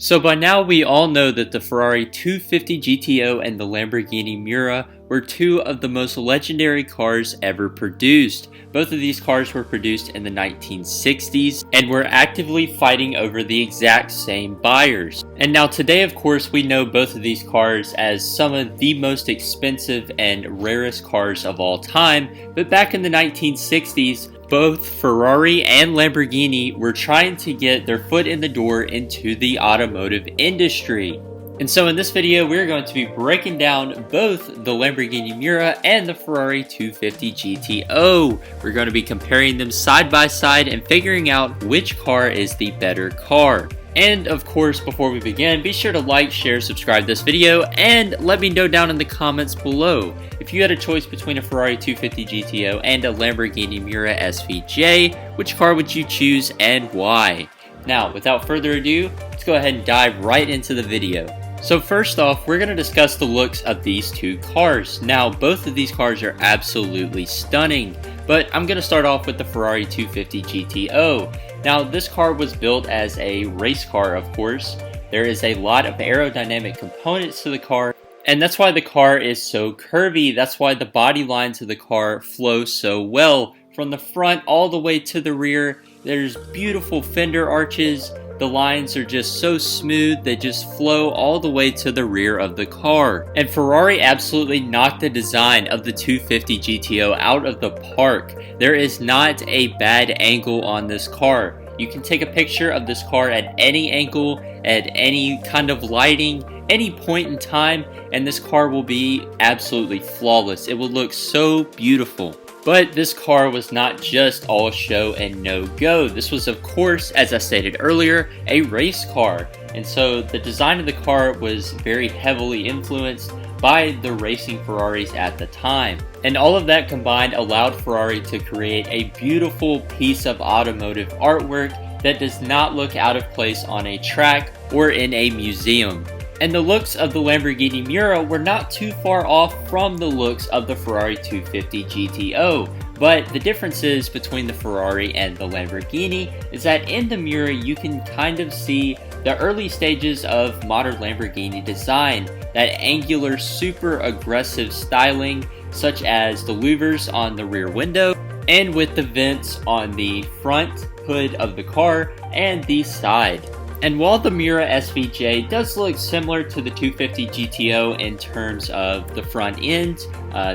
So by now we all know that the Ferrari 250 GTO and the Lamborghini Miura were two of the most legendary cars ever produced. Both of these cars were produced in the 1960s and were actively fighting over the exact same buyers. And now today, of course, we know both of these cars as some of the most expensive and rarest cars of all time, but back in the 1960s, both Ferrari and Lamborghini were trying to get their foot in the door into the automotive industry. And so in this video, we're going to be breaking down both the Lamborghini Miura and the Ferrari 250 GTO. We're going to be comparing them side by side and figuring out which car is the better car. And of course, before we begin, be sure to like, share, subscribe this video, and let me know down in the comments below. If you had a choice between a Ferrari 250 GTO and a Lamborghini Miura SVJ, which car would you choose and why? Now, without further ado, let's go ahead and dive right into the video. So first off, we're going to discuss the looks of these two cars. Now, both of these cars are absolutely stunning, but I'm going to start off with the Ferrari 250 GTO. Now, this car was built as a race car, of course. There is a lot of aerodynamic components to the car, and that's why the car is so curvy. That's why the body lines of the car flow so well. From the front all the way to the rear, there's beautiful fender arches. The lines are just so smooth, they just flow all the way to the rear of the car. And Ferrari absolutely knocked the design of the 250 GTO out of the park. There is not a bad angle on this car. You can take a picture of this car at any angle, at any kind of lighting, any point in time, and this car will be absolutely flawless. It will look so beautiful. But this car was not just all show and no go. This was, of course, as I stated earlier, a race car. And so the design of the car was very heavily influenced by the racing Ferraris at the time. And all of that combined allowed Ferrari to create a beautiful piece of automotive artwork that does not look out of place on a track or in a museum. And the looks of the Lamborghini Miura were not too far off from the looks of the Ferrari 250 GTO. But the differences between the Ferrari and the Lamborghini is that in the Miura you can kind of see the early stages of modern Lamborghini design, that angular, super aggressive styling, such as the louvers on the rear window, and with the vents on the front hood of the car and the side. And while the Miura SVJ does look similar to the 250 GTO in terms of the front end,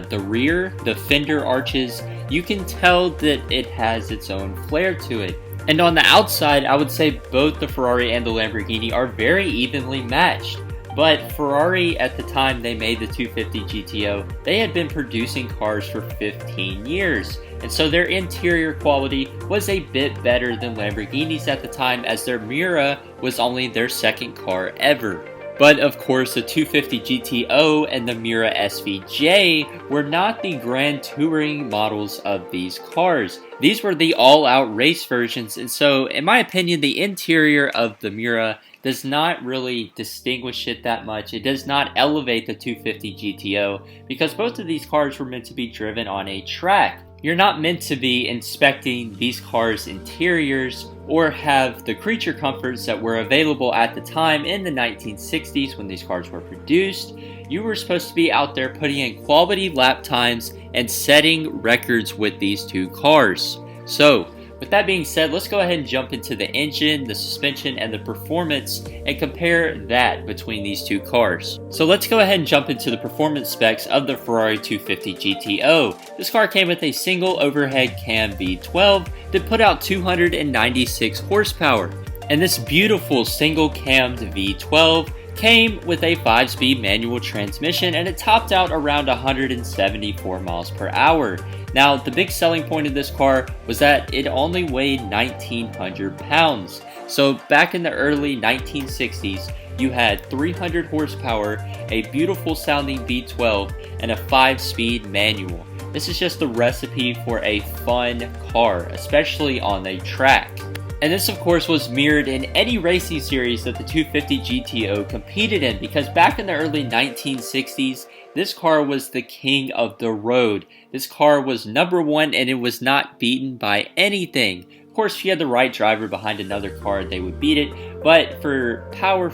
the rear, the fender arches, you can tell that it has its own flair to it. And on the outside, I would say both the Ferrari and the Lamborghini are very evenly matched. But Ferrari, at the time they made the 250 GTO, they had been producing cars for 15 years. And so their interior quality was a bit better than Lamborghini's at the time, as their Miura was only their second car ever. But of course, the 250 GTO and the Miura SVJ were not the grand touring models of these cars. These were the all-out race versions, and so in my opinion, the interior of the Miura does not really distinguish it that much. It does not elevate the 250 GTO because both of these cars were meant to be driven on a track. You're not meant to be inspecting these cars' interiors or have the creature comforts that were available at the time in the 1960s when these cars were produced. You were supposed to be out there putting in quality lap times and setting records with these two cars. So, with that being said, let's go ahead and jump into the engine, the suspension, and the performance and compare that between these two cars. So let's go ahead and jump into the performance specs of the Ferrari 250 GTO. This car came with a single overhead cam V12 that put out 296 horsepower. And this beautiful single cammed V12 came with a 5-speed manual transmission and it topped out around 174 miles per hour. Now, the big selling point of this car was that it only weighed 1,900 pounds. So back in the early 1960s, you had 300 horsepower, a beautiful sounding V12, and a 5-speed manual. This is just the recipe for a fun car, especially on a track. And this of course was mirrored in any racing series that the 250 GTO competed in, because back in the early 1960s, this car was the king of the road. This car was number one and it was not beaten by anything. Of course, if you had the right driver behind another car, they would beat it, but for power,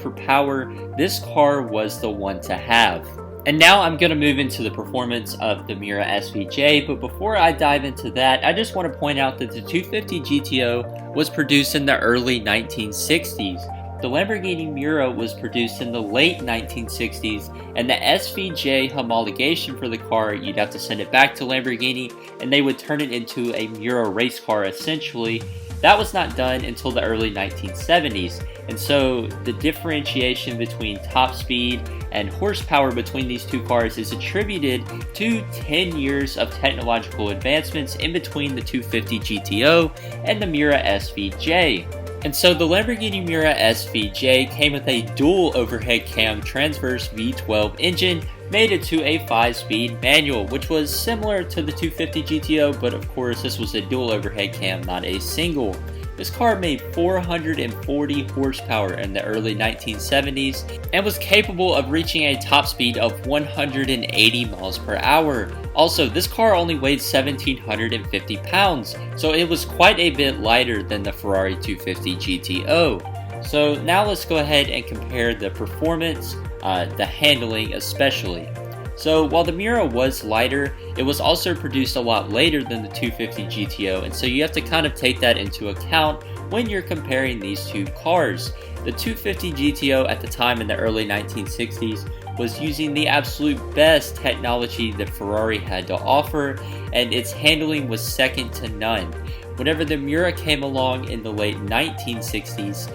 this car was the one to have. And now I'm going to move into the performance of the Miura SVJ, but before I dive into that, I just want to point out that the 250 GTO was produced in the early 1960s. The Lamborghini Miura was produced in the late 1960s, and the SVJ homologation for the car, you'd have to send it back to Lamborghini, and they would turn it into a Miura race car essentially. That was not done until the early 1970s, and so the differentiation between top speed and horsepower between these two cars is attributed to 10 years of technological advancements in between the 250 GTO and the Miura SVJ. And so the Lamborghini Miura SVJ came with a dual overhead cam transverse V12 engine mated to a 5-speed manual, which was similar to the 250 GTO, but of course this was a dual overhead cam, not a single. This car made 440 horsepower in the early 1970s and was capable of reaching a top speed of 180 miles per hour. Also, this car only weighed 1,750 pounds, so it was quite a bit lighter than the Ferrari 250 GTO. So now let's go ahead and compare the performance, the handling especially. So while the Miura was lighter, it was also produced a lot later than the 250 GTO, and so you have to kind of take that into account when you're comparing these two cars. The 250 GTO at the time in the early 1960s was using the absolute best technology that Ferrari had to offer, and its handling was second to none. Whenever the Miura came along in the late 1960s,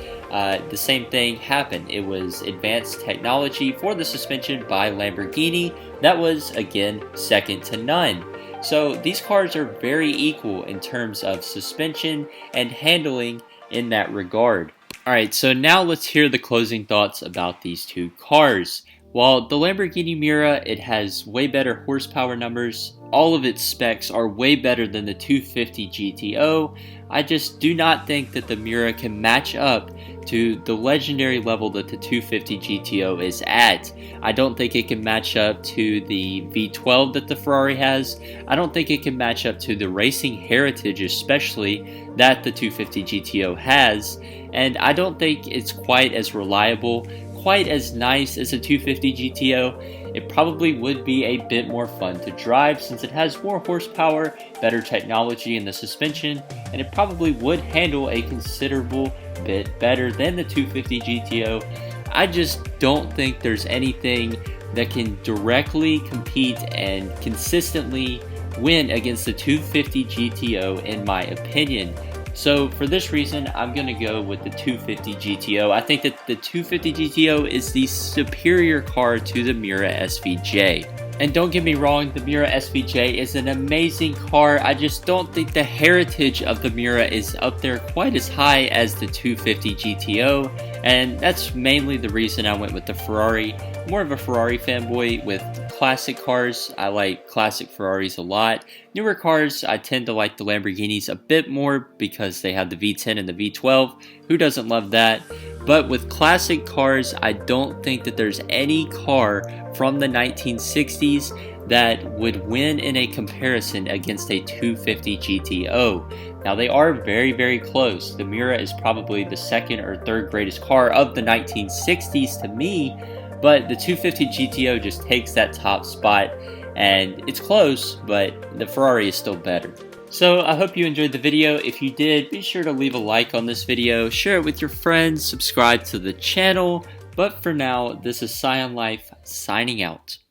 the same thing happened. It was advanced technology for the suspension by Lamborghini that was, again, second to none. So these cars are very equal in terms of suspension and handling in that regard. Alright, so now let's hear the closing thoughts about these two cars. While the Lamborghini Miura, it has way better horsepower numbers, all of its specs are way better than the 250 GTO, I just do not think that the Miura can match up to the legendary level that the 250 GTO is at. I don't think it can match up to the V12 that the Ferrari has. I don't think it can match up to the racing heritage, especially that the 250 GTO has, and I don't think it's quite as reliable, quite as nice as a 250 GTO. It probably would be a bit more fun to drive since it has more horsepower, better technology in the suspension, and it probably would handle a considerable bit better than the 250 GTO. I just don't think there's anything that can directly compete and consistently win against the 250 GTO in my opinion. So for this reason, I'm going to go with the 250 GTO. I think that the 250 GTO is the superior car to the Miura SVJ. And don't get me wrong, the Miura SVJ is an amazing car. I just don't think the heritage of the Miura is up there quite as high as the 250 GTO. And that's mainly the reason I went with the Ferrari. I'm more of a Ferrari fanboy with classic cars. I like classic Ferraris a lot. Newer cars, I tend to like the Lamborghinis a bit more because they have the V10 and the V12. Who doesn't love that? But with classic cars, I don't think that there's any car from the 1960s that would win in a comparison against a 250 GTO. Now they are very, very close. The Miura is probably the second or third greatest car of the 1960s to me, but the 250 GTO just takes that top spot, and it's close, but the Ferrari is still better. So I hope you enjoyed the video. If you did, be sure to leave a like on this video, share it with your friends, subscribe to the channel. But for now, this is Scion Life signing out.